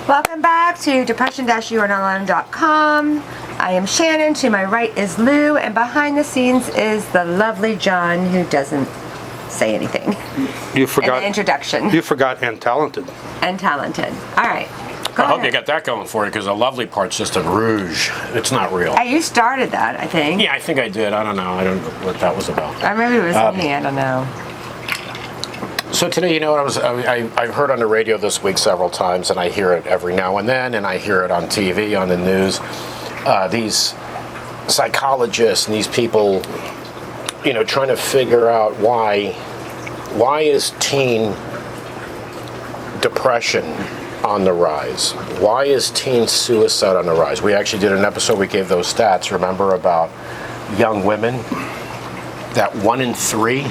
Welcome back to depression-youarealone.com. I am Shannon. To my right is Lou, and behind the scenes is the lovely John, who doesn't say anything. You forgot in the introduction. You forgot and talented. And talented. All right. I hope you got that going for you, because the lovely part's just a rouge. It's not real. Hey, you started that, I think. Yeah, I think I did. I don't know. I don't know what that was about. Or maybe it was me. I don't know. So today, you know what I've heard on the radio this week several times, and I hear it every now and then, and I hear it on TV, on the news. These psychologists and these people, you know, trying to figure out why is teen depression on the rise? Why is teen suicide on the rise? We actually did an episode, we gave those stats, remember, about young women, that 1 in 3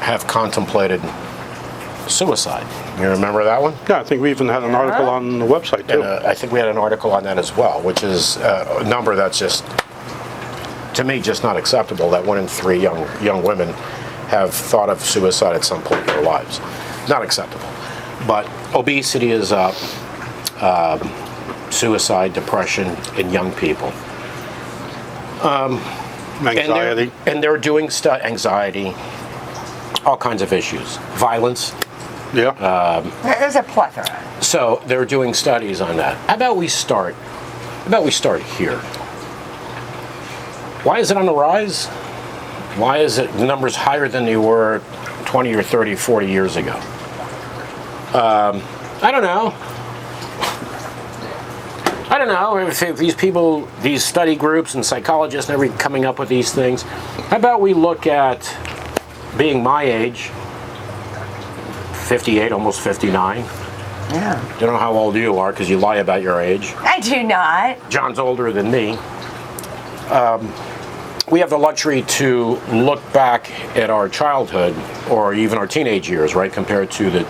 have contemplated suicide. You remember that one? Yeah, I think we even had an article on the website too. And I think we had an article on that as well, which is a number that's just, to me, just not acceptable, that 1 in 3 young women have thought of suicide at some point in their lives. Not acceptable. But obesity is up, suicide, depression in young people. Anxiety. And they're doing anxiety, all kinds of issues. Violence. Yeah. There's a plethora. So they're doing studies on that. How about we start here? Why is it on the rise? Why is it the numbers higher than they were 20 or 30, 40 years ago? I don't know. I don't know if these people, these study groups and psychologists and everything coming up with these things. How about we look at being my age, 58, almost 59. Yeah. Don't know how old you are because you lie about your age. I do not. John's older than me. We have the luxury to look back at our childhood or even our teenage years, right, compared to the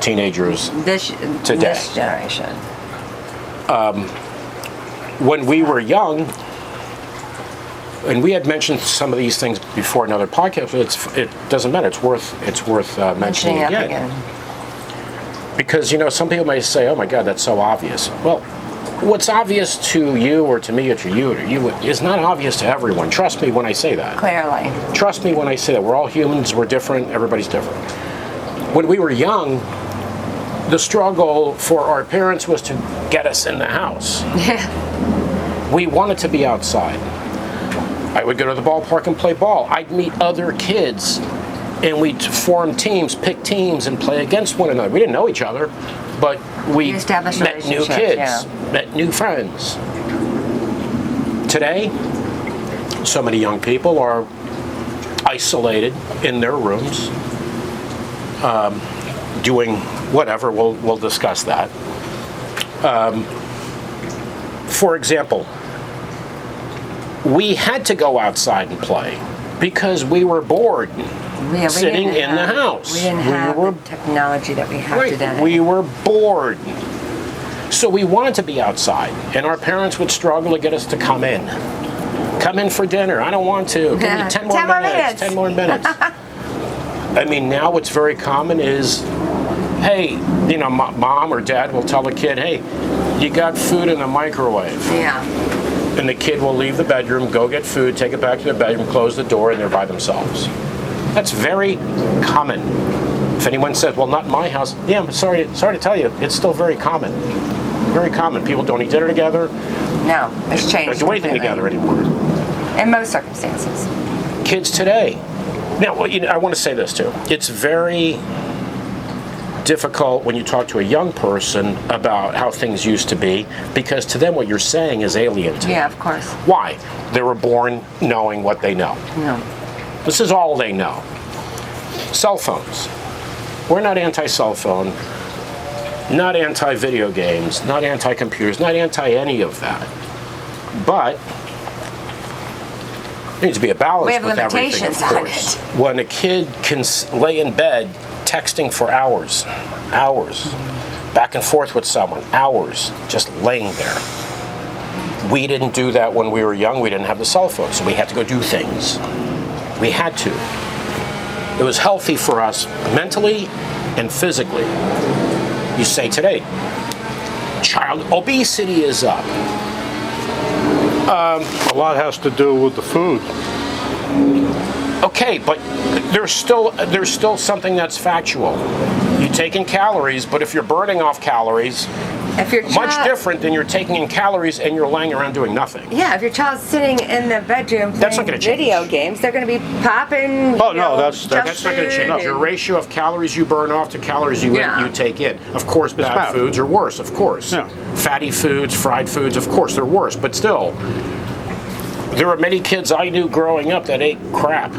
teenagers today. This generation. When we were young, and we had mentioned some of these things before in other podcasts, but it doesn't matter. It's worth mentioning Up again. Because, you know, some people may say, oh my God, that's so obvious. Well, what's obvious to you or to me or to you is not obvious to everyone. Trust me when I say that. Clearly. Trust me when I say that. We're all humans, we're different, everybody's different. When we were young, the struggle for our parents was to get us in the house. Yeah. We wanted to be outside. I would go to the ballpark and play ball. I'd meet other kids, and we'd form teams, pick teams, and play against one another. We didn't know each other, but we met new kids, met new friends. Today, so many young people are isolated in their rooms, doing whatever. We'll discuss that. For example, we had to go outside and play because we were bored sitting in the house. We didn't have the technology that we have today. We were bored. So we wanted to be outside, and our parents would struggle to get us to come in. Come in for dinner. I don't want to. Give me 10 more minutes. 10 more minutes. I mean, now what's very common is, hey, you know, mom or dad will tell the kid, hey, you got food in the microwave. Yeah. And the kid will leave the bedroom, go get food, take it back to the bedroom, close the door, and they're by themselves. That's very common. If anyone says, well, not in my house, yeah, I'm sorry to tell you, it's still very common. Very common. People don't eat dinner together. No, it's changed. Don't do anything together anymore. In most circumstances. Kids today. Now, well, you know, I want to say this too. It's very difficult when you talk to a young person about how things used to be, because to them what you're saying is alien to them. Yeah, of course. Why? They were born knowing what they know. No. This is all they know. Cell phones. We're not anti-cell phone, not anti-video games, not anti-computers, not anti-any of that. But there needs to be a balance we have with everything, of course. When a kid can lay in bed texting for hours, back and forth with someone, hours, just laying there. We didn't do that when we were young. We didn't have the cell phone, so we had to go do things. We had to. It was healthy for us mentally and physically. You say today, Child obesity is up. A lot has to do with the food. Okay, but there's still something that's factual. You take in calories, but if you're burning off calories, If your much child, different than you're taking in calories and you're laying around doing nothing. Yeah, if your child's sitting in the bedroom That's not playing gonna change. video games, they're going to be popping. Oh, you no, know, that's junk That's not going to food change. Your and- ratio of calories you burn off to calories you Yeah. take in. Of course, bad bad. foods are worse. Of course, Yeah. fatty foods, fried foods. Of course, they're worse. But still, there were many kids I knew growing up that ate crap,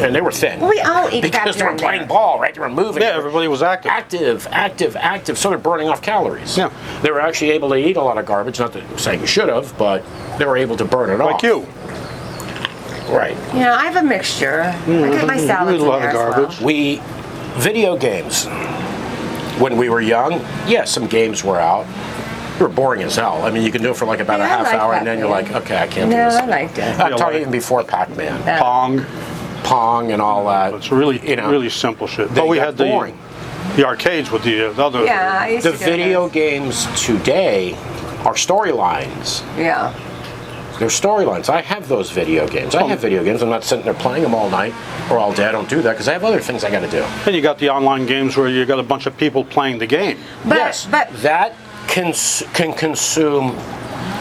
and they were thin. We all eat crap because they were here and playing there. ball, right? They were moving. Yeah, everybody was active. Active. So they're burning off calories. Yeah. They were actually able to eat a lot of garbage. Not that saying you should have, but they were able to burn it off. Like you. Right. You know, I have a mixture. I get my salads a lot in of there as garbage. Video games. When we were young, yes, some games were out. They were boring as hell. I mean, you can do it for like about Yeah, a half I like hour, and then you're Pac-Man. like, okay, I can't well. do No, this. I liked it. I'm Yeah, talking like- even before Pac-Man, Pong. Pong, and all that. It's really, you know, really simple shit. they But we got had the boring. arcades with the other. Yeah, I used The to go video games today are storylines. there. Yeah. They're storylines. I have those video games. I have video games. I'm not sitting there playing them all night or all day. I don't do that because I have other things I got to do. And you got the online games where you got a bunch of people playing the game. But, Yes, but that can consume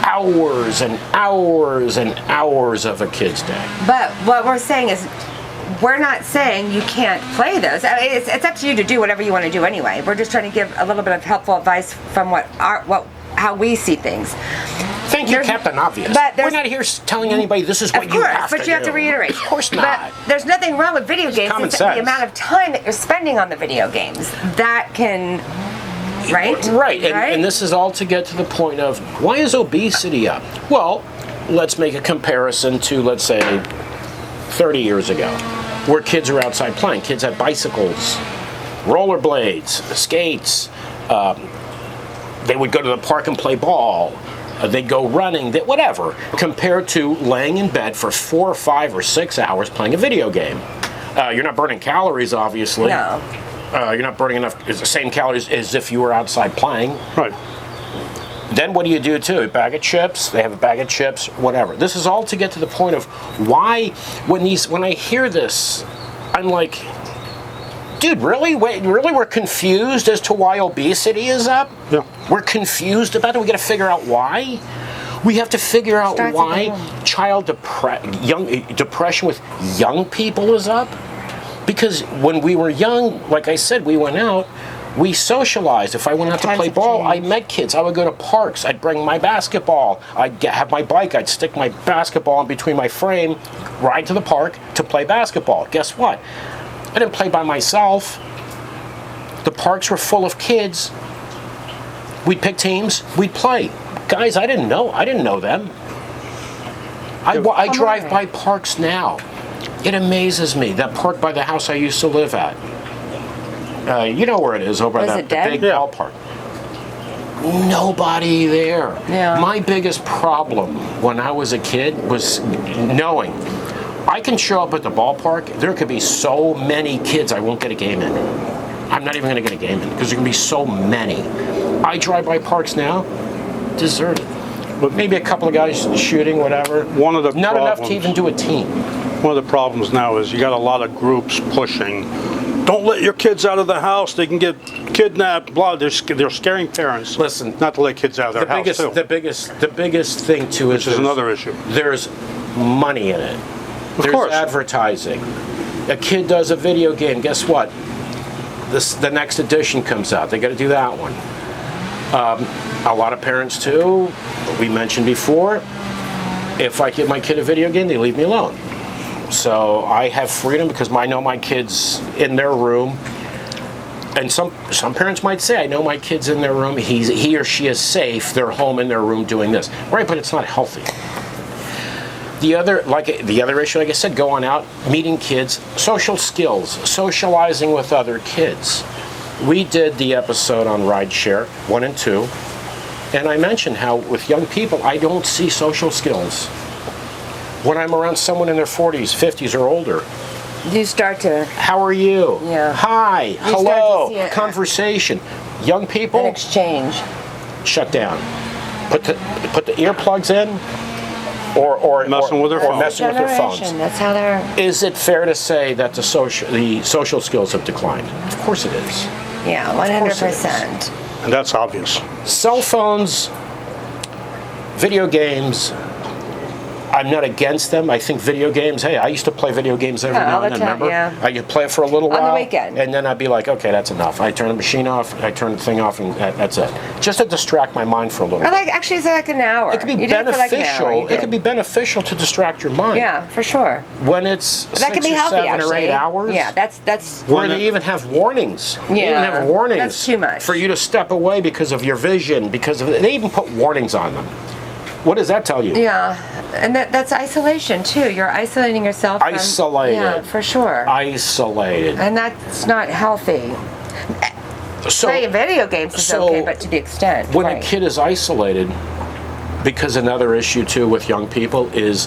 hours and hours and hours of a kid's day. But what we're saying is, we're not saying you can't play those. I mean, it's up to you to do whatever you want to do anyway. We're just trying to give a little bit of helpful advice from how we see things. Thank you, There's- Captain Obvious. but We're there's- not here telling anybody this is what Of you course, have to do. but you have to reiterate. Of course But not. there's nothing wrong with video games. common It's sense. the amount of time that you're spending on the video games that can, right? Right, and this is all to get to the point of why is obesity up? Well, let's make a comparison to, let's say, 30 years ago, where kids are outside playing. Kids had bicycles, rollerblades, skates. They would go to the park and play ball. They'd go running, whatever, compared to laying in bed for 4 or 5 or 6 hours playing a video game. You're not burning calories, obviously. No. You're not burning enough, it's the same calories as if you were outside playing. Right. Then what do you do too? A bag of chips, they have a bag of chips, whatever. This is all to get to the point of why, when I hear this, I'm like, dude, really? Wait, really? We're confused as to why obesity is up? Yeah. We're confused about it. We got to figure out why. We have to figure out Starts at why home. child depression with young people is up. Because when we were young, like I said, we went out, we socialized. If I went out to Times play have ball, I changed. met kids. I would go to parks. I'd bring my basketball. I'd have my bike. I'd stick my basketball in between my frame, ride to the park to play basketball. Guess what? I didn't play by myself. The parks were full of kids. We'd pick teams. We'd play. Guys, I didn't know them. I drive by parks now. It amazes me. That park by the house I used to live at. You know where it is, over Was by it the dead? big Yeah. ballpark. Nobody there. Yeah. My biggest problem when I was a kid was knowing I can show up at the ballpark. There could be so many kids I won't get a game in. I'm not even going to get a game in because there can be so many. I drive by parks now, deserted. Maybe a couple of guys shooting, whatever. One of the Not enough to problems- even do a team. One of the problems now is you got a lot of groups pushing, don't let your kids out of the house, they can get kidnapped, blah, they're scaring parents. Listen, not to let kids out of their house too. The biggest thing too Which is another issue. There's money in it. There's course. advertising. A kid does a video game. Guess what? The next edition comes out. They got to do that one. A lot of parents too. We mentioned before. If I give my kid a video game, they leave me alone. So I have freedom because I know my kid's in their room. And some parents might say, I know my kid's in their room, he or she is safe, they're home in their room doing this. Right, but it's not healthy. The other issue, like I said, going out, meeting kids, social skills, socializing with other kids. We did the episode on rideshare, 1 and 2, and I mentioned how with young people, I don't see social skills. When I'm around someone in their 40s, 50s, or older, You start to how are you? Yeah. Hi, start to hello, see it. conversation. Young an people, exchange. shut down. Put the earplugs in, or Messing with their or phones. messing with their phones. Generation, that's how they're. Is it fair to say that the social skills have declined? Of course it is. Yeah, course it is. 100%. And that's obvious. Cell phones, video games, I'm not against them. I think video games, hey, I used to play video games every now all and the then, time, remember? yeah. I could play it for a little On the while. weekend. And then I'd be like, okay, that's enough. I turn the machine off, I turn the thing off, and that's it. Just to distract my mind for a little Or bit. actually, it's like an hour. It could be You did it for like an hour, beneficial. you It did. could be beneficial to distract your mind. Yeah, for sure. When it's That 6 could be or healthy, 7 actually. or 8 hours. Yeah, that's. Where they even have warnings. They even Yeah, have warnings. that's too much. For you to step away because of your vision, they even put warnings on them. What does that tell you? Yeah, and that's isolation too. You're isolating yourself. From, Isolated. Yeah, for sure. Isolated. And that's not healthy. So Playing video games is so okay, but to the extent. when right. a kid is isolated, because another issue too with young people is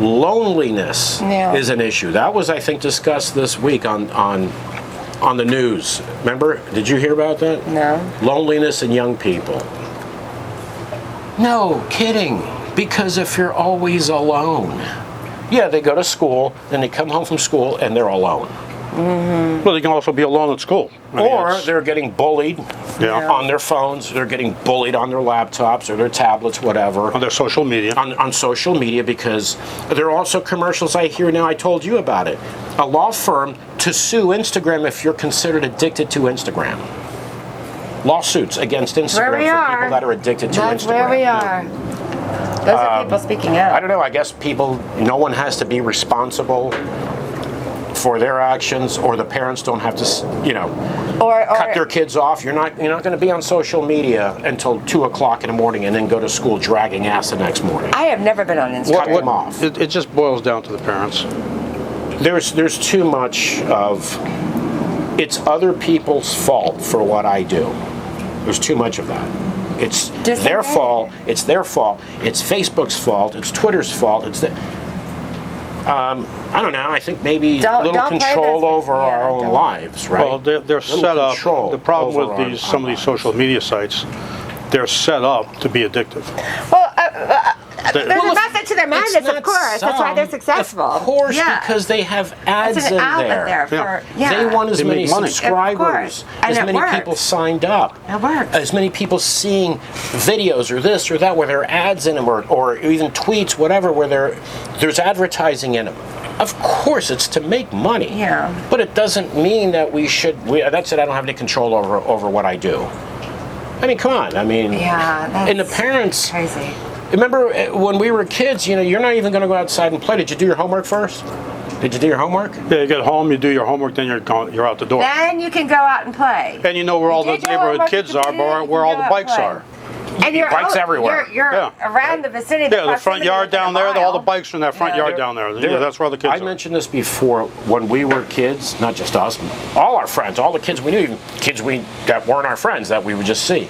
loneliness Yeah. is an issue. That was, I think, discussed this week on the news. Remember? Did you hear about that? No. Loneliness in young people. No, kidding. Because if you're always alone, yeah, they go to school, then they come home from school and they're alone. Well, they can also be alone at school. I mean, Or it's- they're getting bullied Yeah. on their phones, they're getting bullied on their laptops or their tablets, whatever. on their social media. On social media, because there are also commercials I hear now. I told you about it. A law firm to sue Instagram if you're considered addicted to Instagram. Lawsuits against Instagram Where we for are. people that are addicted to That's Instagram. where we are. Those are people speaking out. I don't know. I guess no one has to be responsible for their actions, or the parents don't have to, or cut their kids off. You're not going to be on social media until 2 o'clock in the morning and then go to school dragging ass the next morning. I have never been on Instagram. Cut them off. It just boils down to the parents. There's too much of it's other people's fault for what I do. There's too much of that. It's their fault. It's their fault. It's Facebook's fault. It's Twitter's fault. I don't know. I think maybe a little don't play control this- over our yeah, own don't. lives, right? Well, they're Little set up. control The problem over with our some of these lives. social media sites, they're set up to be addictive. Well, They- there's Well, a method to their It's madness, not of course. That's why they're some. successful. Of course, yeah. because they have ads It's an in outlet there Yeah. for yeah. They want as They many make money. subscribers, Of course. And as it many works. people signed up, It works. as many people seeing videos or this or that where there are ads in them, or even tweets, whatever, where there's advertising in them. Of course, it's to make money. Yeah. But it doesn't mean that that's it. I don't have any control over what I do. I mean, come on. I mean, Yeah, that's and the parents. crazy. Remember when we were kids, you're not even going to go outside and play. Did you do your homework first? Did you do your homework? Yeah, you get home, you do your homework, then you're out the door. Then you can go out and play. And you know where all the did your neighborhood homework, kids you are, did, but you where can all go the out bikes play. are. And you're Bikes everywhere. You're Yeah. around the vicinity. Yeah, the front proximity yard within a down there, all the mile. bikes are in that front Yeah. yard down there. Yeah, that's where all the kids I are. mentioned this before. When we were kids, not just us, all our friends, all the kids we knew, even kids that weren't our friends that we would just see.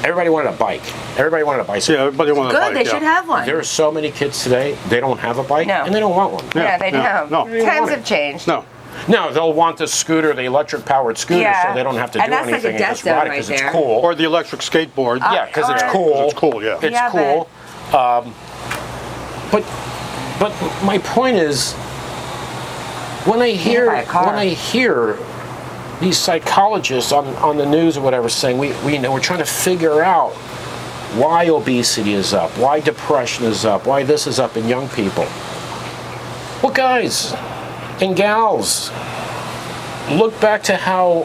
Everybody wanted a bike. Everybody wanted a bicycle. Yeah, everybody wanted a Good, bike. they yeah. should have one. There are so many kids today, they don't have a bike, No. and they don't want one. Yeah, they Yeah, don't. no. Times want it. have changed. No. No, they'll want the scooter, the electric-powered scooter, Yeah. so they don't have to And do that's like a anything and death just ride zone it because right it's there. cool. Or the electric skateboard. Yeah, because it's or- cool. It's cool, yeah. It's Yeah, cool. But my point is, when I buy a car. hear these psychologists on the news or whatever saying we're trying to figure out why obesity is up, why depression is up, why this is up in young people. Well, guys and gals, look back to how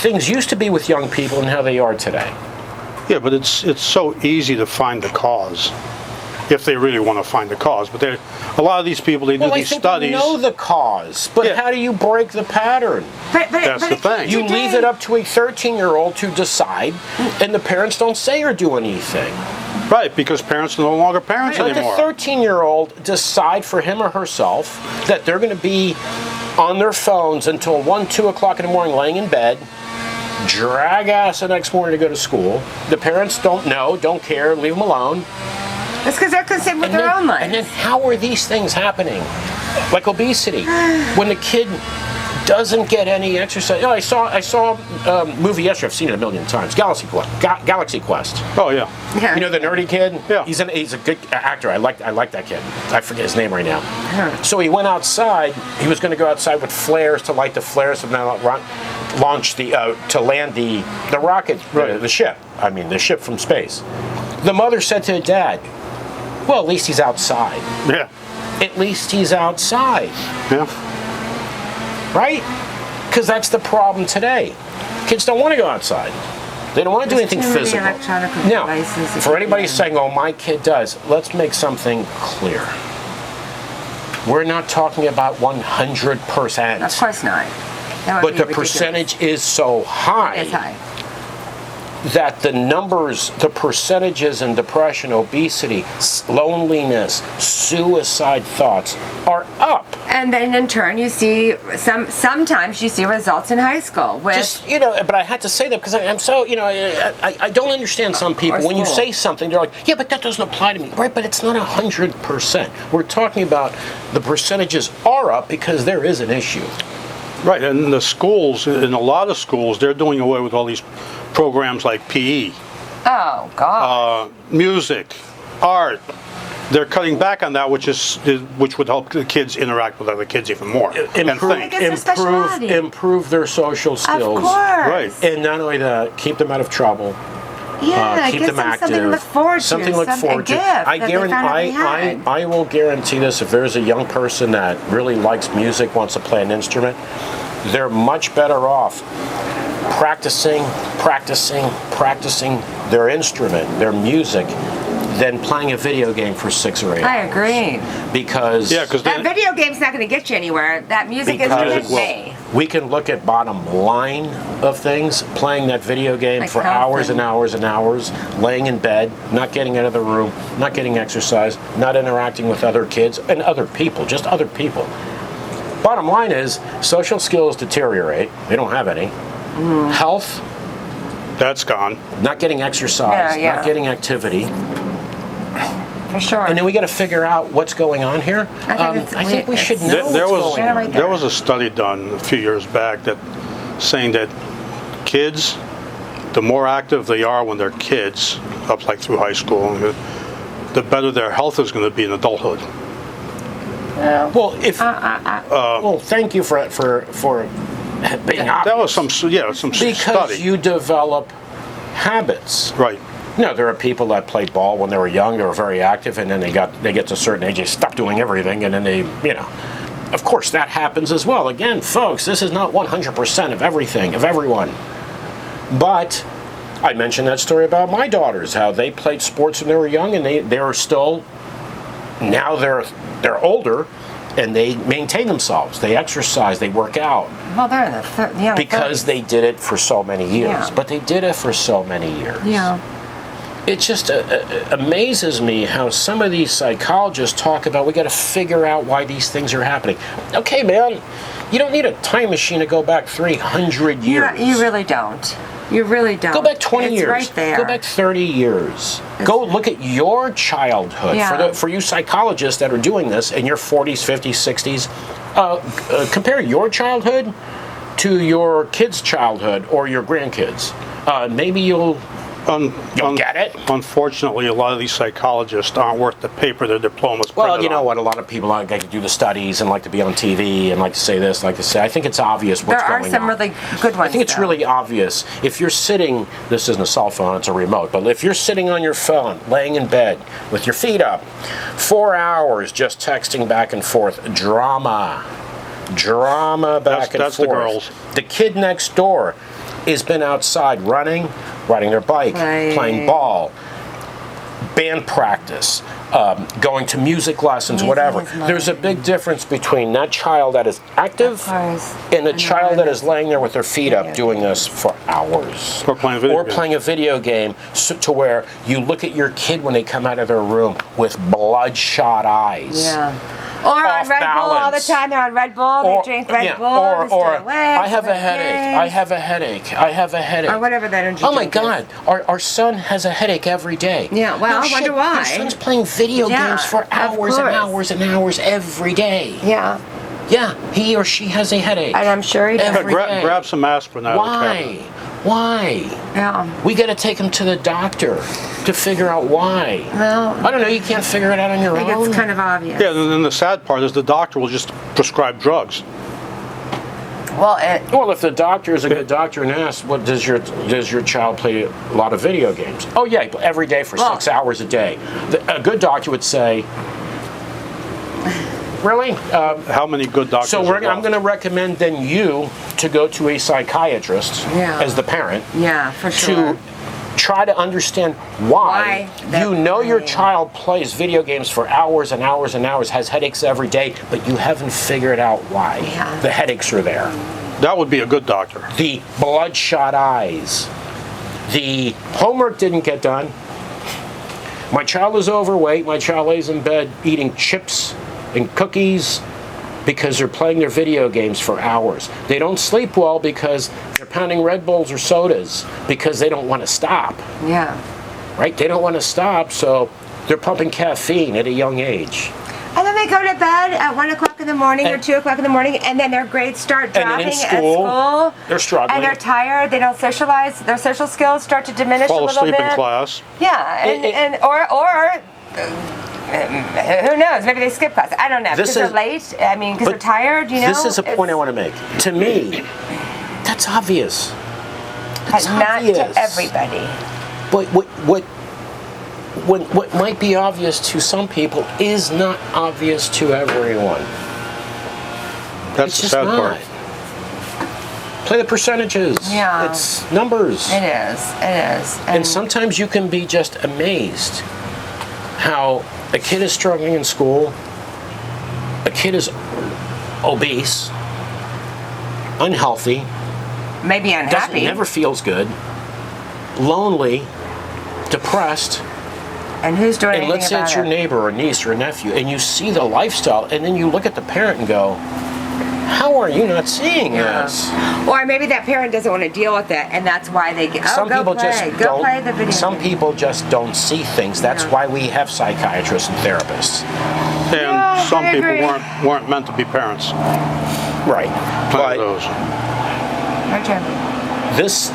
things used to be with young people and how they are today. Yeah, but it's so easy to find the cause, if they really want to find the cause. But a lot of these people, they do Well, I these think studies. we know the cause, but Yeah. how do you break the pattern? That's the thing. You leave it up to a 13-year-old to decide, and the parents don't say or do anything. Right, because parents are no longer parents Let the anymore. 13-year-old decide for him or herself that they're going to be on their phones until 1, 2 o'clock in the morning laying in bed, drag ass the next morning to go to school. The parents don't know, don't care, leave them alone. It's because they're consumed with And their own lives. then how are these things happening? Like obesity. When the kid doesn't get any exercise. I saw a movie yesterday. I've seen it a million times. Galaxy Quest. Oh yeah. Yeah. You know the nerdy kid? Yeah. He's a good actor. I like that kid. I forget his name right now. So he went outside. He was going to go outside with flares to light the flares and launch to land the rocket, the ship. I mean the ship from space. The mother said to the dad, "Well, at least he's outside. Yeah. At least he's outside." Yeah. Right? Because that's the problem today. Kids don't want to go outside. They don't want to do anything too many physical. electronic Now, devices that for you anybody can- saying, "Oh, my kid does," let's make something clear. We're not talking about 100%. Of course not. That would But be the ridiculous. percentage is so high, It's high. that the percentages in depression, obesity, loneliness, suicide thoughts are up. And then in turn, you see sometimes you see results in high school with Just, but I had to say that because I'm so, I don't understand some people. When you school. say something, they're like, yeah, but that doesn't apply to me. Right, but it's not 100%. We're talking about the percentages are up because there is an issue. Right, and the schools, in a lot of schools, they're doing away with all these programs like PE, oh god. music, art. They're cutting back on that, which would help the kids interact with other kids even more and think. It's a specialty. Improve their social Of skills. course. Right. And not only that, keep them out of trouble. Yeah, Keep gives them active. something to look forward to. Something to look forward to. A gift that they found out they had. I will guarantee this. If there's a young person that really likes music, wants to play an instrument, they're much better off practicing their instrument, their music, than playing a video game for 6 or 8 I hours. agree. Because That video game's not going to get you anywhere. That music is going to pay. we can look at bottom line of things, playing that video game Like for health hours and and- hours and hours, laying in bed, not getting out of the room, not getting exercise, not interacting with other kids and other people, just other people. Bottom line is, social skills deteriorate. They don't have any. Health, That's gone. not getting exercise, Yeah. not getting activity. For sure. And then we got to figure out what's going on here. I think we should know There what's was going on. right there was a study done a few years back that saying that kids, the more active they are when they're kids, up like through high school, the better their health is going to be in adulthood. Well, well, thank you for being obvious. That was some Because study. you develop habits. Right. There are people that played ball when they were young, they were very active, and then they get to a certain age, they stop doing everything, and then they, of course that happens as well. Again, folks, this is not 100% of everything, of everyone. But I mentioned that story about my daughters, how they played sports when they were young, and they are still, now they're older, and they maintain themselves. They exercise, they work out. Well, they're in the young Because 30s. they did it for so many years. Yeah. But they did it for so many years. Yeah. It just amazes me how some of these psychologists talk about we got to figure out why these things are happening. Okay, man, you don't need a time machine to go back 300 years. You really don't. You really don't. Go back 20 it's years. Right there. Go back 30 years. Go look at your childhood. Yeah. For you psychologists that are doing this in your 40s, 50s, 60s, compare your childhood to your kids' childhood or your grandkids. Maybe you'll get it. Unfortunately, a lot of these psychologists aren't worth the paper their diplomas Well, printed you know on. what? A lot of people like to do the studies and like to be on TV and like to say this, like to say. I think it's obvious what's There going are some on. really good ones. I think it's though. really obvious. If you're sitting, this isn't a cell phone, it's a remote, but if you're sitting on your phone, laying in bed with your feet up, 4 hours just texting back and forth, drama back and That's forth. the girls. The kid next door has been outside running, riding their bike, Right. playing ball, band practice, going to music lessons, Music whatever. is mine. There's a big difference between that child that is active Of course. and the And the child one that that's- is laying there with their feet up Yeah. doing this for hours. Or playing a video Or game. playing a video game to where you look at your kid when they come out of their room with bloodshot eyes. Yeah. Or on Off Red Bull all the balance. time. They're on Red Bull. They drink Red Bull. or they stay awake, I have a they're headache. games. I have a headache. I have a headache. Or whatever that energy Oh my drink is. God! Our son has a headache every day. Yeah, well, No I wonder shit, why. Your son's playing video Yeah, games for of hours and course. hours and hours every day. Yeah. Yeah, he or she has a headache. And I'm sure he does. Every day. Grab some aspirin out of the Why? cabinet. Why? Yeah. We got to take them to the doctor to figure out why. Well, I don't know. You can't figure it out on your I think own. it's kind of obvious. Yeah, and then the sad part is the doctor will just prescribe drugs. Well, if the doctor is a good doctor and asks, "What does your child play a lot of video games?" Oh yeah, every day for 6 hours a day. A good doctor would say, "Really?" How many good doctors? So are I'm left? going to recommend then you to go to a psychiatrist as the parent Yeah, for sure. to try to understand why you know your child plays video games for hours and hours and hours, has headaches every day, but you haven't figured out why the headaches are there. That would be a good doctor. The bloodshot eyes. The homework didn't get done. My child is overweight. My child lays in bed eating chips and cookies because they're playing their video games for hours. They don't sleep well because they're pounding Red Bulls or sodas because they don't want to stop. Yeah. Right? They don't want to stop, so they're pumping caffeine at a young age. And then they go to bed at 1 o'clock in the morning or 2 o'clock in the morning, and then their grades start dropping And then in at school, school. they're struggling. And they're tired. They don't socialize. Their social skills start to diminish a Fall little asleep bit. in class. Yeah, who knows? Maybe they skip class. I don't know. Because they're late. I mean, because they're tired. You know. This is a point I want to make. To me, that's obvious. But not to everybody. But what might be obvious to some people is not obvious to everyone. That's It's the just sad not. part. Play the percentages. Yeah. It's numbers. It is. It is. And sometimes you can be just amazed how a kid is struggling in school, a kid is obese, unhealthy, maybe unhappy. never feels good, lonely, depressed. And who's doing And anything let's say about it's your it? neighbor or niece or nephew, and you see the lifestyle, and then you look at the parent and go, how are you not seeing this? Or maybe that parent doesn't want to deal with it, and that's why they get. Some people just Go don't. play the video. Some people just don't see things. That's why we have psychiatrists and therapists. And some I people agree. weren't meant to be parents. Right. Plenty But of those.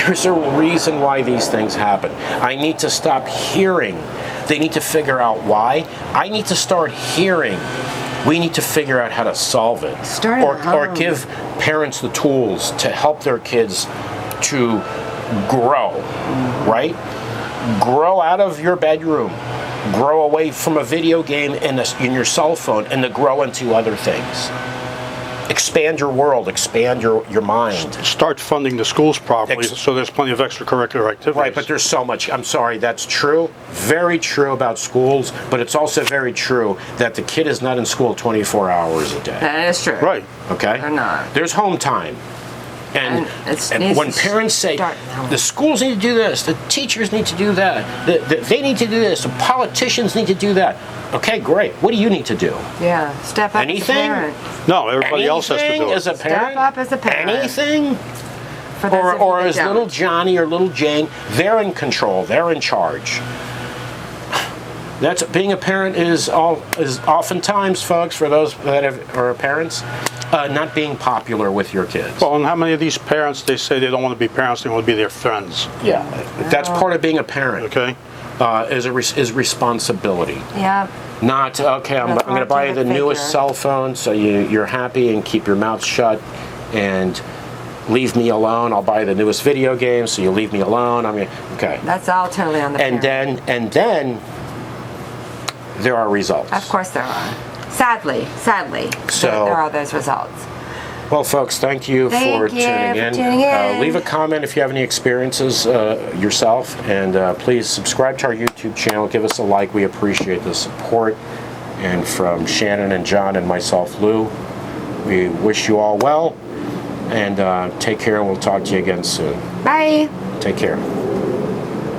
there's a reason why these things happen. I need to stop hearing. They need to figure out why. I need to start hearing. We need to figure out how to solve it. Start at or home. give parents the tools to help their kids to grow, right? Grow out of your bedroom. Grow away from a video game in your cell phone and to grow into other things. Expand your world, expand your mind. Start funding the schools properly so there's plenty of extracurricular activities. Right, but there's so much. I'm sorry, that's true. Very true about schools, but it's also very true that the kid is not in school 24 hours a day. That is true. Right. Okay? They're not. There's home time. And needs when to parents say, start now. the schools need to do this, the teachers need to do that, they need to do this, the politicians need to do that. Okay, great. What do you need to do? Yeah. Step up Anything? as a parent. No, everybody else has to Anything do it. as a parent? Step up as a parent. Anything? For those of you Or that is don't. little Johnny or little Jane, they're in control, they're in charge. That's being a parent is oftentimes, folks, for those that are parents, not being popular with your kids. Well, and how many of these parents, they say they don't want to be parents, they want to be their friends, Yeah, that's part of being a parent. okay? Is responsibility. Yeah. Not okay. I'm That's going to buy you the authoritative newest figure. cell phone, so you're happy and keep your mouth shut, and leave me alone. I'll buy you the newest video game, so you leave me alone. Okay. That's all totally on the And parent. then there are results. Of course there are. Sadly, So- there are those results. Well, folks, thank you Thank for you tuning for in. tuning in. Leave a comment if you have any experiences yourself, and please subscribe to our YouTube channel. Give us a like. We appreciate the support. And from Shannon and John and myself, Lou, we wish you all well, and take care, and we'll talk to you again soon. Bye. Take care.